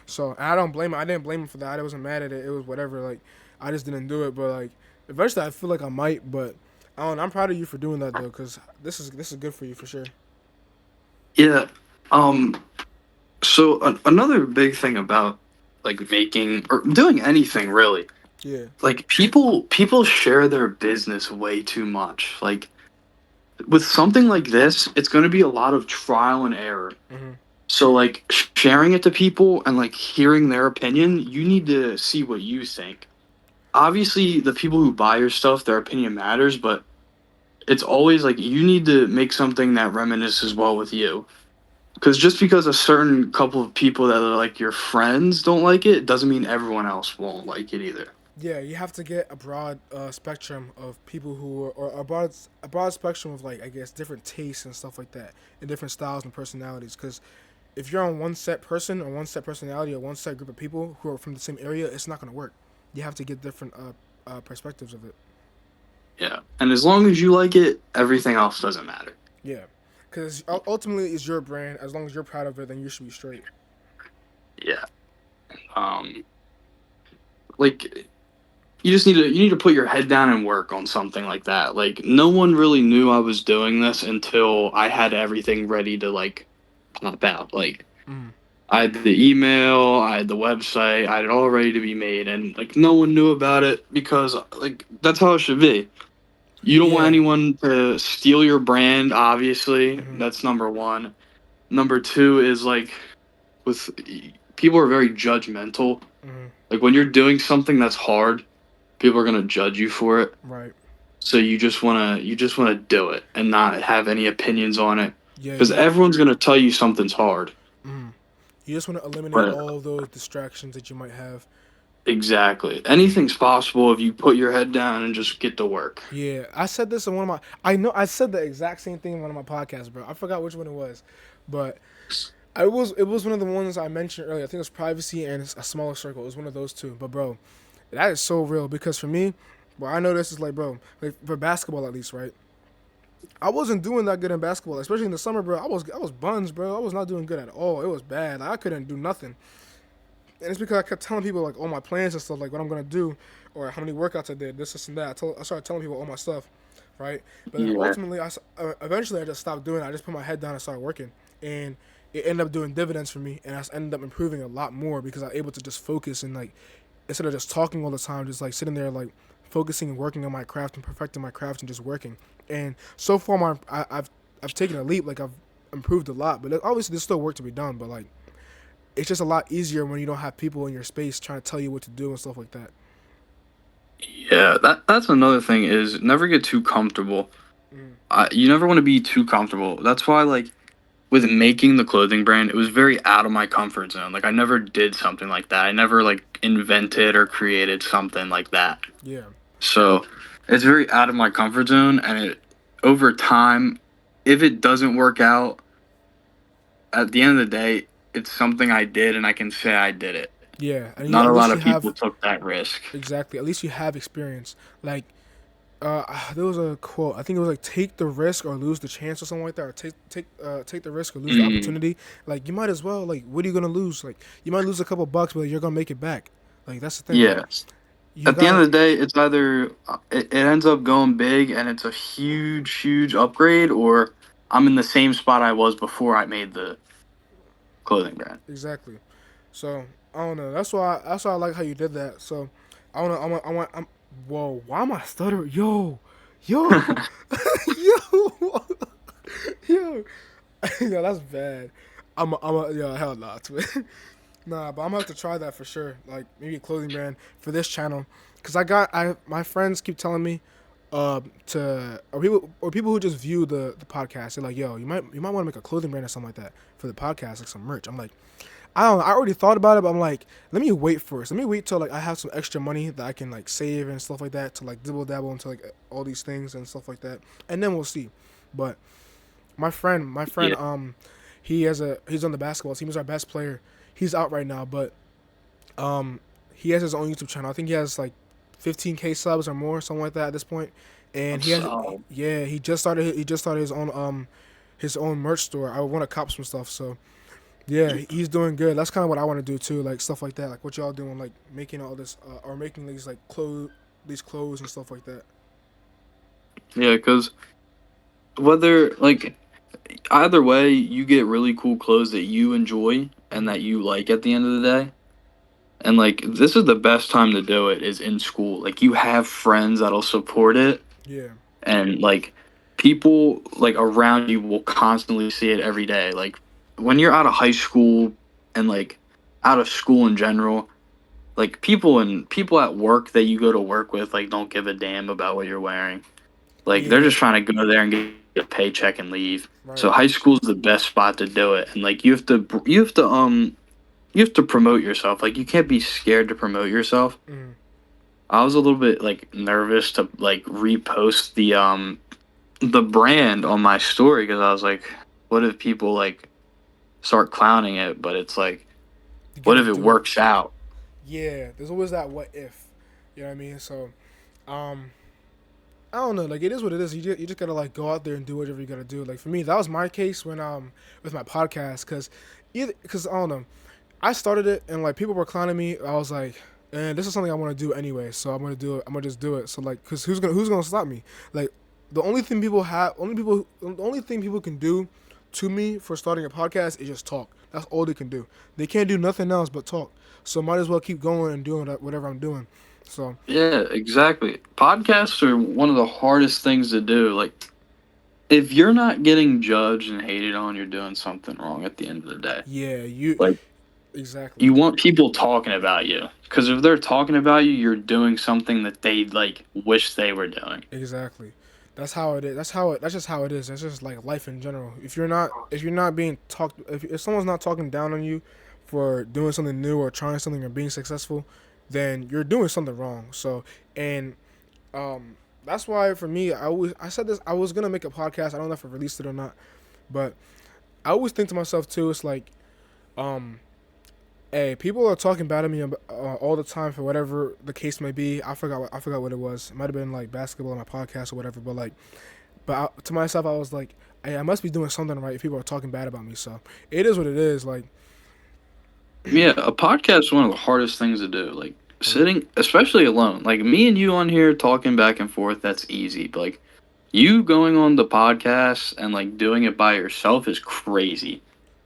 So I don't blame him. I didn't blame him for that. I wasn't mad at it. It was whatever. Like I just didn't do it. But like eventually, I feel like I might. But I don't know. I'm proud of you for doing that though, because this is good for you for sure. Yeah. Um. So another big thing about like making or doing anything really, Yeah. like people share their business way too much. Like with something like this, it's going to be a lot of trial and error. Hmm. So like sharing it to people and like hearing their opinion, you need to see what you think. Obviously, the people who buy your stuff, their opinion matters, but it's always like you need to make something that reminisces well with you. Because just because a certain couple of people that are like your friends don't like it, doesn't mean everyone else won't like it either. Yeah, you have to get a broad spectrum of people who are, or a broad spectrum of like I guess different tastes and stuff like that, and different styles and personalities. Because if you're on one set person or one set personality or one set group of people who are from the same area, it's not gonna work. You have to get different perspectives of it. Yeah. And as long as you like it, everything else doesn't matter. Yeah, because ultimately it's your brand. As long as you're proud of it, then you should be straight. Yeah. Um, like you need to put your head down and work on something like that. Like no one really knew I was doing this until I had everything ready to like pop out. Like Mm. I had the email, I had the website, I had it all ready to be made, and like no one knew about it because like that's how it should be. You don't want Yeah. anyone to steal your brand, obviously. Mm-hmm. That's number one. Number two is like with people are very judgmental. Mm-hmm. Like when you're doing something that's hard, people are gonna judge you for it. Right. So you just wanna do it and not have any opinions on it Yeah. because everyone's gonna tell you something's hard. Mm-hmm. You just want to eliminate But all those distractions that you might have. exactly, anything's possible if you put your head down and just get to work. Yeah, I said this in one of my. I know I said the exact same thing in one of my podcasts, bro. I forgot which one it was, but it was one of the ones I mentioned earlier. I think it was privacy and a smaller circle. It was one of those two. But bro, that is so real because for me, well, I know this is like, bro, like for basketball at least, right? I wasn't doing that good in basketball, especially in the summer, bro. I was buns, bro. I was not doing good at all. It was bad. Like, I couldn't do nothing, and it's because I kept telling people like all my plans and stuff, like what I'm gonna do, or how many workouts I did, this and that. I started telling people all my stuff, right? But then Yeah, ultimately, eventually I just stopped doing it. I just put my head down and started working, and it ended up doing dividends for me, and I ended up improving a lot more because I was able to just focus and like instead of just talking all the time, just like sitting there like focusing and working on my craft and perfecting my craft and just working. And so far, I've taken a leap. Like I've improved a lot, but obviously there's still work to be done. But like it's just a lot easier when you don't have people in your space trying to tell you what to do and stuff like that. yeah. That's another thing is never get too comfortable. Mm. You never want to be too comfortable. That's why like with making the clothing brand, it was very out of my comfort zone. Like I never did something like that. I never like invented or created something like that. Yeah, So it's very out of my comfort zone, and it over time, if it doesn't work out, at the end of the day, it's something I did, and I can say I did it. yeah, and Not at a lot least you of people have took that risk. exactly. At least you have experience. Like there was a quote. I think it was like take the risk or lose the chance or something like that. Or take the risk or lose the Mm, opportunity. Like you might as well. Like what are you gonna lose? Like you might lose a couple bucks, but like, you're gonna make it back. Like that's the thing. Like yeah. you At the end gotta of the day, it's either it ends up going big and it's a huge, huge upgrade, or I'm in the same spot I was before I made the clothing brand. exactly. So I don't know. That's why I like how you did that. So I don't know. I'm whoa. Why am I stuttering? Yo, yo, yo. Yeah, that's bad. Yeah, hell nah, twin. Nah, but I'm gonna have to try that for sure. Like maybe a clothing brand for this channel, cause my friends keep telling me, to or people who just view the podcast. They're like, yo, you might want to make a clothing brand or something like that for the podcast, like some merch. I'm like, I don't know. I already thought about it, but I'm like, let me wait first. Let me wait till like I have some extra money that I can like save and stuff like that to like dibble dabble into like all these things and stuff like that, and then we'll see. But my friend, Yeah. he's on the basketball team. He's our best player. He's out right now, but he has his own YouTube channel. I think he has like 15K subs or more, something like that at this point. And he That's has, yeah, he just started his own merch store. I want to cop some stuff, so yeah, he's doing good. That's kind of what I want to do too, like stuff like that, like what y'all doing, like making all this, or making these like these clothes and stuff like that. Yeah, because whether like either way, you get really cool clothes that you enjoy and Hmm. that you like at the end of the day. And like this is the best time to do it is in school. Like you have friends that'll support it Yeah, and like people like around you will constantly see it every day. Like when you're out of high school and like out of school in general, like people at work that you go to work with like don't give a damn about what you're wearing. Like they're yeah, just trying to go there and get a paycheck and leave. right. So high school's the best spot to do it, and like you have to promote yourself. Like you can't be scared to promote yourself. Mm. I was a little bit like nervous to like repost the brand on my story because I was like, what if people like start clowning it? But it's like, You what gotta if it do it. works out? Yeah, there's always that what if, you know what I mean? So, um, I don't know. Like it is what it is. You just gotta like go out there and do whatever you gotta do. Like for me, that was my case when with my podcast, cause I don't know. I started it and like people were clowning me. I was like, and this is something I want to do anyway, so I'm gonna do it. I'm gonna just do it. So like, cause who's gonna stop me? Like, the only thing people can do to me for starting a podcast is just talk. That's all they can do. They can't do nothing else but talk. So might as well keep going and doing whatever I'm doing. So Yeah, exactly. Podcasts are one of the hardest things to do. Like, if you're not getting judged and hated on, you're doing something wrong at the end of the day. yeah, you Like, exactly, you want people talking about you. Because if they're talking about you, you're doing something that they, like, wish they were doing. exactly. That's how it is. That's just how it is. That's just like life in general. If you're not being talked, if someone's not talking down on you for doing something new or trying something or being successful, then you're doing something wrong. So and that's why for me, I said this. I was gonna make a podcast. I don't know if I released it or not, but I always think to myself too. It's like um hey, people are talking bad at me all the time for whatever the case may be. I forgot what it was. It might have been like basketball on my podcast or whatever. But like, to myself, I was like, hey, I must be doing something right if people are talking bad about me. So it is what it is. Like, Yeah, a podcast is one of the hardest things to do. Like, um, sitting, especially alone. Like, me and you on here talking back and forth, that's easy. But, like, you going on the podcast and, like, doing it by yourself is crazy.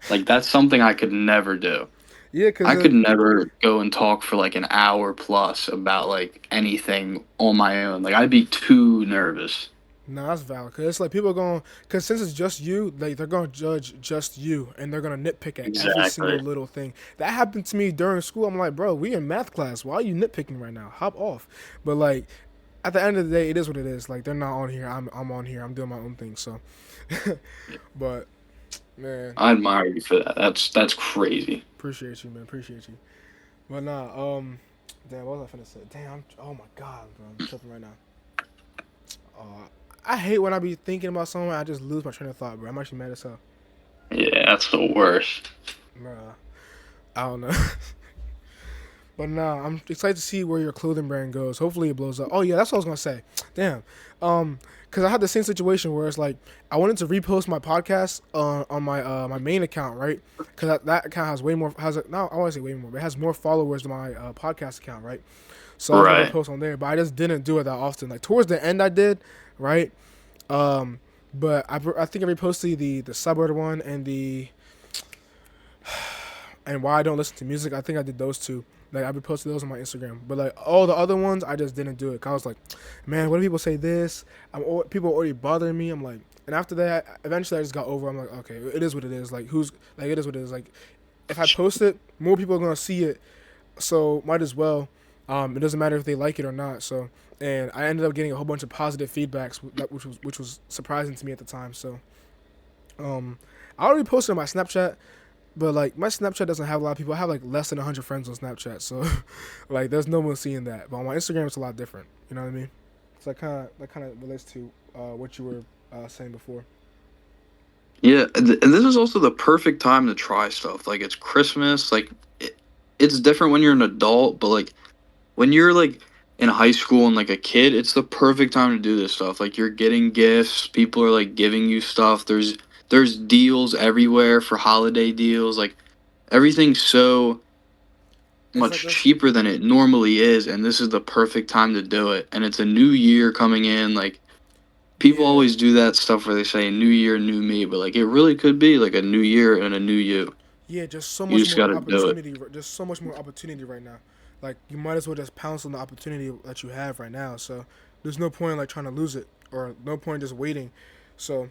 Like, that's something I could never do. yeah, because I could never go and talk for like an hour plus about like anything on my own. Like I'd be too nervous. no, that's valid. Cause it's like people are going, cause since it's just you, like they're gonna judge just you, and they're gonna nitpick at every single Exactly. little thing. That happened to me during school. I'm like, bro, we in math class. Why are you nitpicking right now? Hop off. But like, at the end of the day, it is what it is. Like they're not on here. I'm on here. I'm doing my own thing. So, but man, I admire you for that. That's crazy. appreciate you, man. Appreciate you. But damn, what was I finna say? Damn, oh my god, bro, I'm tripping right now. Uh, I hate when I be thinking about something, I just lose my train of thought, bro. I'm actually mad as hell. Yeah, that's the worst. Bruh, I don't know. But I'm excited to see where your clothing brand goes. Hopefully it blows up. Oh yeah, that's what I was gonna say. Damn. Because I had the same situation where it's like I wanted to repost my podcast on my main account, right? Because that account has way more no, I want to say way more, but it has more followers than my podcast account, right? So I was gonna Right. post on there, but I just didn't do it that often. Like towards the end, I did, right? Um, but I think I reposted the suburb one and why I don't listen to music. I think I did those two. Like I would post those on my Instagram, but like all the other ones, I just didn't do it. 'Cause I was like, man, what do people say this? People are already bothering me. I'm like, and after that, eventually I just got over. I'm like, okay, it is what it is. Like it is what it is. Like if I post it, more people are gonna see it, so might as well. It doesn't matter if they like it or not. So, and I ended up getting a whole bunch of positive feedbacks, which was surprising to me at the time. So, um, I already posted on my Snapchat, but like my Snapchat doesn't have a lot of people. I have like less than 100 friends on Snapchat, so like there's no one seeing that. But on my Instagram, it's a lot different. You know what I mean? So that kind of relates to what you were saying before. Yeah, and this is also the perfect time to try stuff. Like it's Christmas. Like it's different when you're an adult, but like when you're like in high school and like a kid, it's the perfect time to do this stuff. Like you're getting gifts, people are like giving you stuff. There's deals everywhere for holiday deals. Like everything's so It's like much this. cheaper than it normally is, and this is the perfect time to do it. And it's a new year coming in. Like people Yeah, always do that stuff where they say new year, new me, but like it really could be like a new year and a new you. yeah. Just so You much just more got to do it. opportunity. Just so much more opportunity right now. Like you might as well just pounce on the opportunity that you have right now. So there's no point like trying to lose it, or no point just waiting. So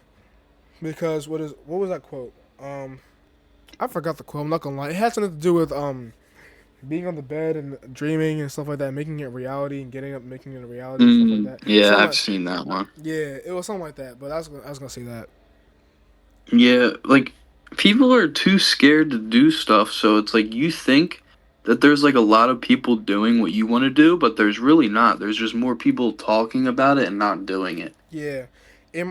because what was that quote? I forgot the quote. I'm not gonna lie. It had something to do with being on the bed and dreaming and stuff like that, making it reality and getting up, making it a reality and stuff like that. Yeah, Something I've like seen that one. yeah, it was something like that. But I was gonna say that. Yeah, like people are too scared to do stuff, so it's like you think that there's like a lot of people doing what you want to do, but there's really not. There's just more people talking about it and not doing it. Yeah,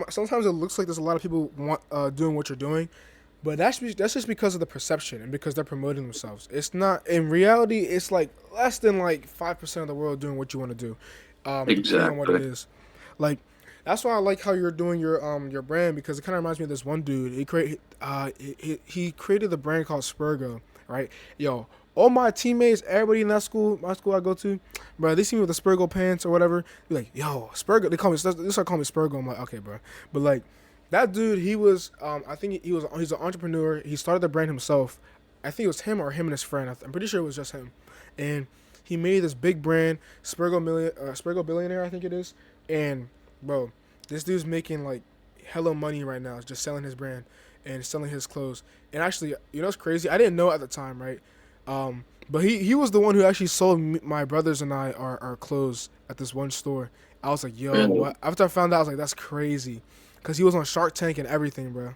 sometimes it looks like there's a lot of people doing what you're doing, but that's just because of the perception and because they're promoting themselves. It's not in reality. It's like less than like 5% of the world doing what you want to do, depending on what it Exactly. is. Like that's why I like how you're doing your brand because it kind of reminds me of this one dude. He created the brand called Spurgo, right? Yo, all my teammates, everybody in that school, my school I go to, bro, they see me with the Spurgo pants or whatever. Be like, yo, Spurgo. They start calling me Spurgo. I'm like, okay, bro. But like, that dude, he was, I think he's an entrepreneur. He started the brand himself. I think it was him or him and his friend. I'm pretty sure it was just him. And he made this big brand, Spurgo Billionaire, I think it is. And bro, this dude's making like hella money right now, just selling his brand and selling his clothes. And actually, you know what's crazy? I didn't know at the time, right? But he was the one who actually sold my brothers and I our clothes at this one store. I was like, yo, Really? what? After I found out, I was like, that's crazy, cause he was on Shark Tank and everything, bro.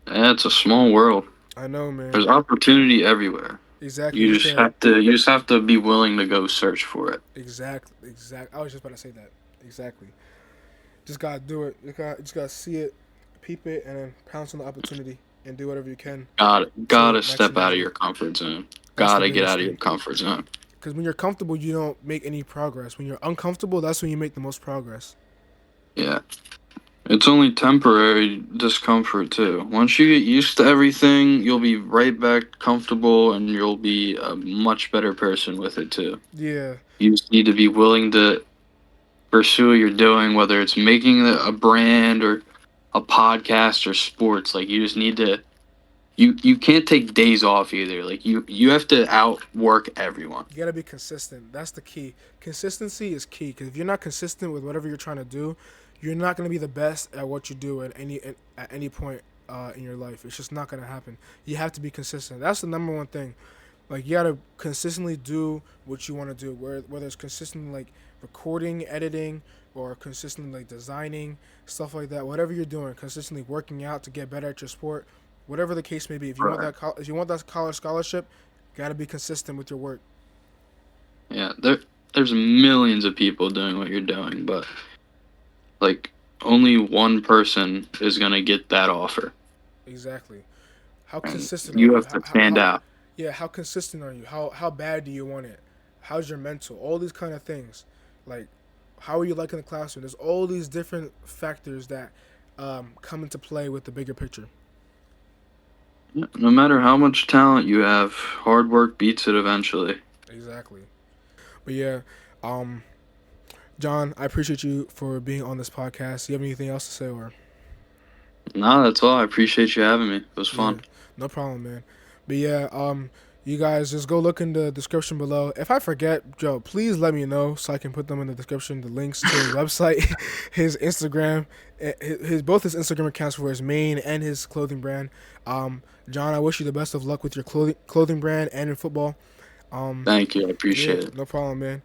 Yeah, it's a small world. I know, man. There's opportunity everywhere. Exactly. You You just just gotta. have to you just have to be willing to go search for it. Exactly. I was just about to say that. Exactly. Just gotta do it. You just gotta see it, peep it, and then pounce on the opportunity and do whatever you can Gotta to step out maximize of it. your comfort zone. That's the Gotta get biggest out of your thing. comfort zone. Because when you're comfortable, you don't make any progress. When you're uncomfortable, that's when you make the most progress. Yeah. It's only temporary discomfort too. Once you get used to everything, you'll be right back comfortable and you'll be a much better person with it too. Yeah, You just need to be willing to pursue what you're doing, whether it's making a brand or a podcast or sports. Like you just need to you can't take days off either. Like you have to outwork everyone. you gotta be consistent. That's the key. Consistency is key. Because if you're not consistent with whatever you're trying to do, you're not gonna be the best at what you do at any point in your life. It's just not gonna happen. You have to be consistent. That's the number one thing. Like you gotta consistently do what you want to do. Whether it's consistently like recording, editing, or consistently like designing stuff like that. Whatever you're doing, consistently working out to get better at your sport. Whatever the case may be. Right. If you want that college scholarship, gotta be consistent with your work. Yeah. There's millions of people doing what you're doing, but like only one person is gonna get that offer, Exactly. How and consistent are you you? have to stand out. Yeah, how consistent are you? How bad do you want it? How's your mental? All these kind of things. Like, how are you like in the classroom? There's all these different factors that come into play with the bigger picture. Yeah, no matter how much talent you have, hard work beats it eventually. Exactly. But yeah, um, John, I appreciate you for being on this podcast. Do you have anything else to say, or? No, that's all. I appreciate you having me. It was Yeah, fun. no problem, man. But yeah, you guys just go look in the description below. If I forget, Joe, please let me know so I can put them in the description. The links to his website, his Instagram, his both his Instagram accounts for his main and his clothing brand. John, I wish you the best of luck with your clothing brand and in football. Um, Thank you. I yeah, appreciate it. no problem, man.